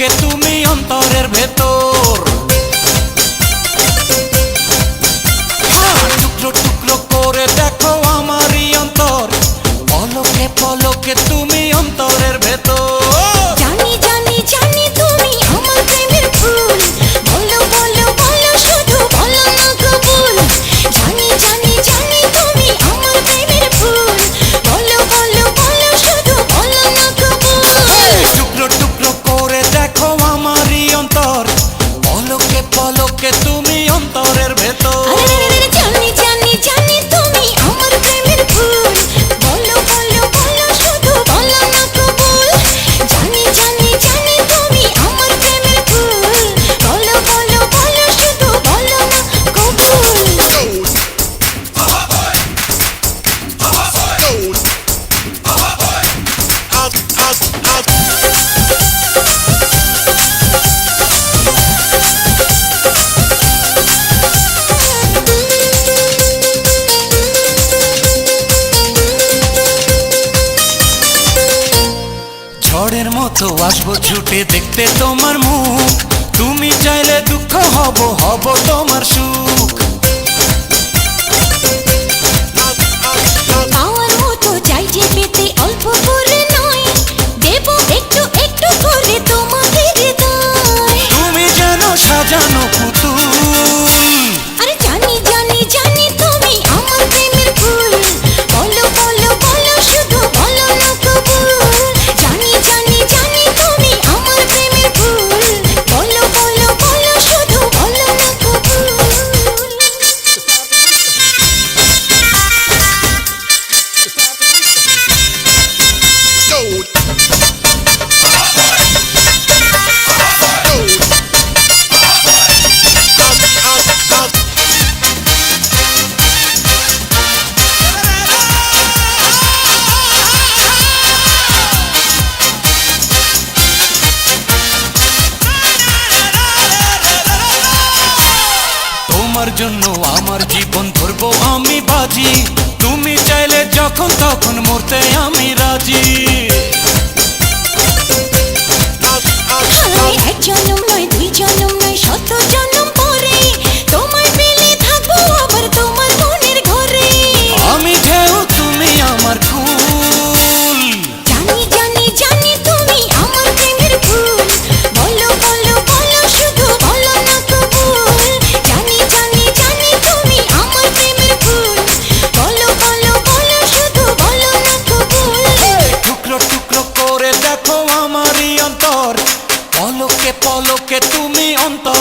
পলকে তুমি অন্তরের ভেতর। টুকরো টুকরো করে দেখো আমারই অন্তর, পলকে পলকে তুমি অন্তরের ভেতর। জানি জানি জানি তুমি আমার প্রেমের ফুল, বলো বলো বলো শুধু বলো না কবুল। জানি জানি জানি তুমি আমার প্রেমের ফুল, বলো বলো বলো শুধু বলো না কবুল। টুকরো টুকরো করে দেখো আমারই অন্তর, পলকে পলকে তুমি অন্তরের ভেতর। জানি জানি জানি তুমি আমার প্রেমের ফুল, বলো বলো বলো শুধু বলো না কবুল। জানি জানি জানি তুমি আমার প্রেমের ফুল, বলো বলো বলো শুধু বলো না কবুল। ঝড়ের মতো আসবো ছুটে দেখতে তোমার মুখ, তুমি চাইলে দুঃখ হব হব তোমার সুখ। পাওয়ার মতো চাই যে পেতে অল্প করে নয়, দেব একটু একটু করে তোমাকে হৃদয়। তুমি যেন সাজানো পুতুল, আরে জানি জানি জানি তুমি আমার প্রেমের ফুল, বলো বলো বলো শুধু বলো না কবুল। জানি জানি জানি তুমি আমার প্রেমের ফুল, বলো বলো বলো শুধু বলো না কবুল। তোমার জন্য আমার জীবন ধরবো আমি বাজি, তুমি চাইলে যখন তখন মরতে আমি রাজি। এক জনম নয় দুই জনম নয় শত জনম পরে, তোমায় পেলে থাকবো আবার তোমার মনের ঘরে। আমি ঢেউ তুমি আমার কুল, জানি জানি জানি তুমি আমার প্রেমের ফুল, বলো বলো বলো শুধু বলো না কবুল। জানি জানি জানি তুমি আমার প্রেমের ফুল, বলো বলো বলো শুধু বলো না কবুল। টুকরো টুকরো করে দেখো আমারই অন্তর, পলকে পলকে তুমি অন্তর।